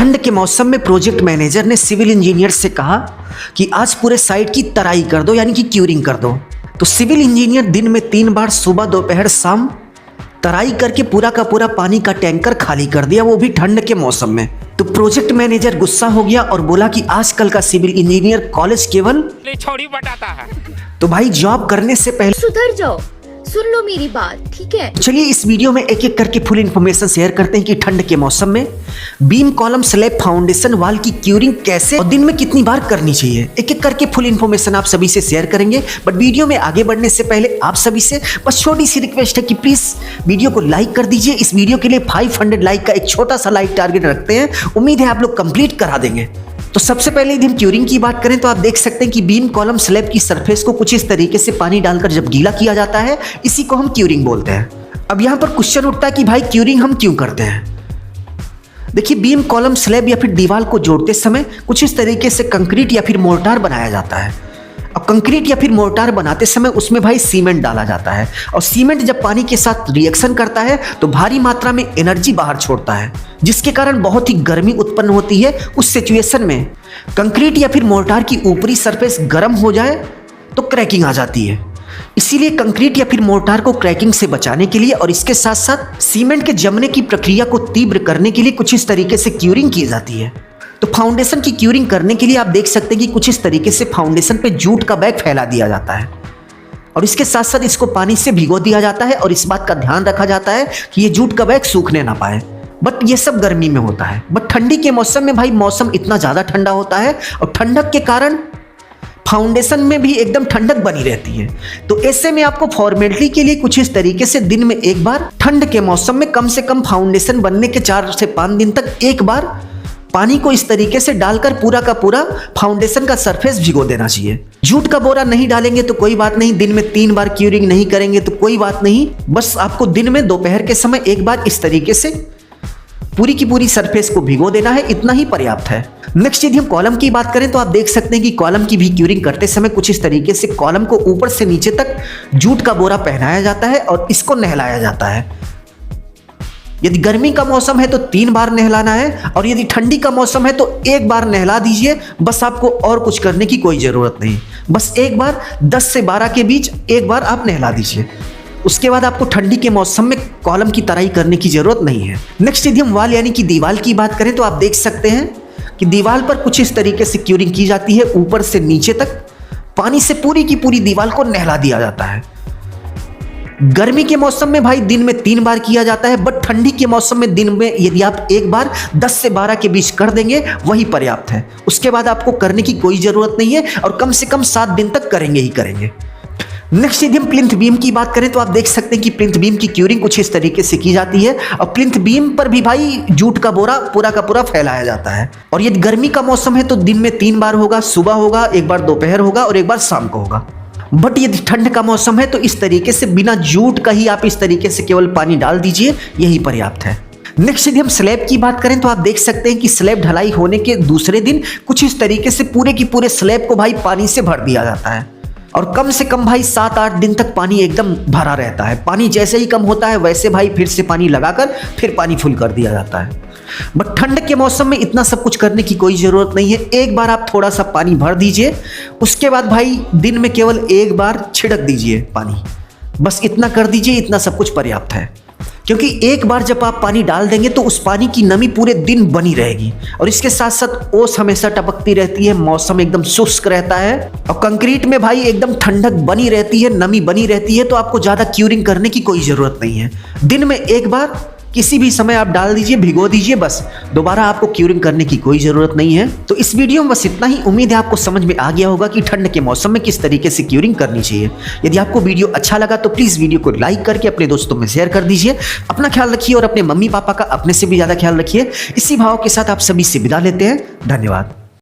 ठंड के मौसम में प्रोजेक्ट मैनेजर ने सिविल इंजीनियर से कहा कि आज पूरे साइट की तराई कर दो, यानी कि क्यूरिंग कर दो। तो सिविल इंजीनियर दिन में 3 बार सुबह दोपहर शाम तराई करके पूरा का पूरा पानी का टैंकर खाली कर दिया, वो भी ठंड के मौसम में। तो प्रोजेक्ट मैनेजर गुस्सा हो गया और बोला कि आजकल का सिविल इंजीनियर कॉलेज केवल छोड़ी बताता है। तो भाई जॉब करने से पहले सुधर जाओ, सुन लो मेरी बात, ठीक है। चलिए इस वीडियो में एक एक करके फुल इन्फॉर्मेशन शेयर करते हैं कि ठंड के मौसम में बीम कॉलम स्लैब फाउंडेशन वाल की क्यूरिंग कैसे और दिन में कितनी बार करनी चाहिए। एक एक करके फुल इन्फॉर्मेशन आप सभी से शेयर करेंगे। बट वीडियो में आगे बढ़ने से पहले आप सभी से बस छोटी सी रिक्वेस्ट है कि प्लीज वीडियो को लाइक कर दीजिए। इस वीडियो के लिए 500 लाइक का एक छोटा सा लाइक टारगेट रखते हैं, उम्मीद है आप लोग कंप्लीट करा देंगे। तो सबसे पहले यदि हम क्यूरिंग की बात करें तो आप देख सकते हैं कि बीम कॉलम स्लैब की सरफेस को कुछ इस तरीके से पानी डालकर जब गीला किया जाता है, इसी को हम क्यूरिंग बोलते हैं। अब यहाँ पर क्वेश्चन उठता है कि भाई क्यूरिंग हम क्यों करते हैं। देखिए बीम कॉलम स्लैब या फिर दीवार को जोड़ते समय कुछ इस तरीके से कंक्रीट या फिर मोर्टार बनाया जाता है। अब कंक्रीट या फिर मोर्टार बनाते समय उसमें भाई सीमेंट डाला जाता है और सीमेंट जब पानी के साथ रिएक्शन करता है तो भारी मात्रा में एनर्जी बाहर छोड़ता है, जिसके कारण बहुत ही गर्मी उत्पन्न होती है। उस सिचुएशन में कंक्रीट या फिर मोर्टार की ऊपरी सरफेस गर्म हो जाए तो क्रैकिंग आ जाती है। इसीलिए कंक्रीट या फिर मोर्टार को क्रैकिंग से बचाने के लिए और इसके साथ साथ सीमेंट के जमने की प्रक्रिया को तीव्र करने के लिए कुछ इस तरीके से क्यूरिंग की जाती है। तो फाउंडेशन की क्यूरिंग करने के लिए आप देख सकते हैं कि कुछ इस तरीके से फाउंडेशन पे जूट का बैग फैला दिया जाता है और इसके साथ साथ इसको पानी से भिगो दिया जाता है और इस बात का ध्यान रखा जाता है कि ये जूट का बैग सूखने ना पाए। बट ये सब गर्मी में होता है। बट ठंडी के मौसम में भाई मौसम इतना ज़्यादा ठंडा होता है और ठंडक के कारण फाउंडेशन में भी एकदम ठंडक बनी रहती है। तो ऐसे में आपको फॉर्मेलिटी के लिए कुछ इस तरीके से दिन में एक बार ठंड के मौसम में कम से कम फाउंडेशन बनने के 4 से 5 दिन तक एक बार पानी को इस तरीके से डालकर पूरा का पूरा फाउंडेशन का सरफेस भिगो देना चाहिए। जूट का बोरा नहीं डालेंगे तो कोई बात नहीं, दिन में 3 बार क्यूरिंग नहीं करेंगे तो कोई बात नहीं, बस आपको दिन में दोपहर के समय एक बार इस तरीके से पूरी की पूरी सरफेस को भिगो देना है, इतना ही पर्याप्त है। नेक्स्ट यदि हम कॉलम की बात करें तो आप देख सकते हैं कि कॉलम की भी क्यूरिंग करते समय कुछ इस तरीके से कॉलम को ऊपर से नीचे तक जूट का बोरा पहनाया जाता है और इसको नहलाया जाता है। यदि गर्मी का मौसम है तो 3 बार नहलाना है और यदि ठंडी का मौसम है तो 1 बार नहला दीजिए। बस आपको और कुछ करने की कोई ज़रूरत नहीं, बस एक बार 10 से 12 के बीच एक बार आप नहला दीजिए। उसके बाद आपको ठंडी के मौसम में कॉलम की तराई करने की ज़रूरत नहीं है। नेक्स्ट यदि हम वाल यानी कि दीवार की बात करें तो आप देख सकते हैं कि दीवार पर कुछ इस तरीके से क्यूरिंग की जाती है, ऊपर से नीचे तक पानी से पूरी की पूरी दीवार को नहला दिया जाता है। गर्मी के मौसम में भाई दिन में 3 बार किया जाता है, बट ठंडी के मौसम में दिन में यदि आप एक बार 10 से 12 के बीच कर देंगे वही पर्याप्त है। उसके बाद आपको करने की कोई ज़रूरत नहीं है और कम से कम 7 दिन तक करेंगे ही करेंगे। नेक्स्ट यदि हम प्लिंथ बीम की बात करें तो आप देख सकते हैं कि प्लिंथ बीम की क्यूरिंग कुछ इस तरीके से की जाती है और प्लिंथ बीम पर भी भाई जूट का बोरा पूरा का पूरा फैलाया जाता है। और यदि गर्मी का मौसम है तो दिन में 3 बार होगा, सुबह होगा, एक बार दोपहर होगा और एक बार शाम को होगा। बट यदि ठंड का मौसम है तो इस तरीके से बिना जूट का ही आप इस तरीके से केवल पानी डाल दीजिए, यही पर्याप्त है। नेक्स्ट यदि हम स्लैब की बात करें तो आप देख सकते हैं कि स्लैब ढलाई होने के दूसरे दिन कुछ इस तरीके से पूरे की पूरे स्लैब को भाई पानी से भर दिया जाता है और कम से कम भाई 7-8 दिन तक पानी एकदम भरा रहता है। पानी जैसे ही कम होता है वैसे भाई फिर से पानी लगाकर फिर पानी फुल कर दिया जाता है। बट ठंड के मौसम में इतना सब कुछ करने की कोई ज़रूरत नहीं है। एक बार आप थोड़ा सा पानी भर दीजिए, उसके बाद भाई दिन में केवल एक बार छिड़क दीजिए पानी, बस इतना कर दीजिए, इतना सब कुछ पर्याप्त है। क्योंकि एक बार जब आप पानी डाल देंगे तो उस पानी की नमी पूरे दिन बनी रहेगी और इसके साथ साथ ओस हमेशा टपकती रहती है, मौसम एकदम शुष्क रहता है और कंक्रीट में भाई एकदम ठंडक बनी रहती है, नमी बनी रहती है। तो आपको ज़्यादा क्यूरिंग करने की कोई ज़रूरत नहीं है। दिन में एक बार किसी भी समय आप डाल दीजिए, भिगो दीजिए, बस दोबारा आपको क्यूरिंग करने की कोई ज़रूरत नहीं है। तो इस वीडियो में बस इतना ही। उम्मीद है आपको समझ में आ गया होगा कि ठंड के मौसम में किस तरीके से क्यूरिंग करनी चाहिए। यदि आपको वीडियो अच्छा लगा तो प्लीज़ वीडियो को लाइक करके अपने दोस्तों में शेयर कर दीजिए। अपना ख्याल रखिए और अपने मम्मी पापा का अपने से भी ज़्यादा ख्याल रखिए। इसी भाव के साथ आप सभी से विदा लेते हैं। धन्यवाद।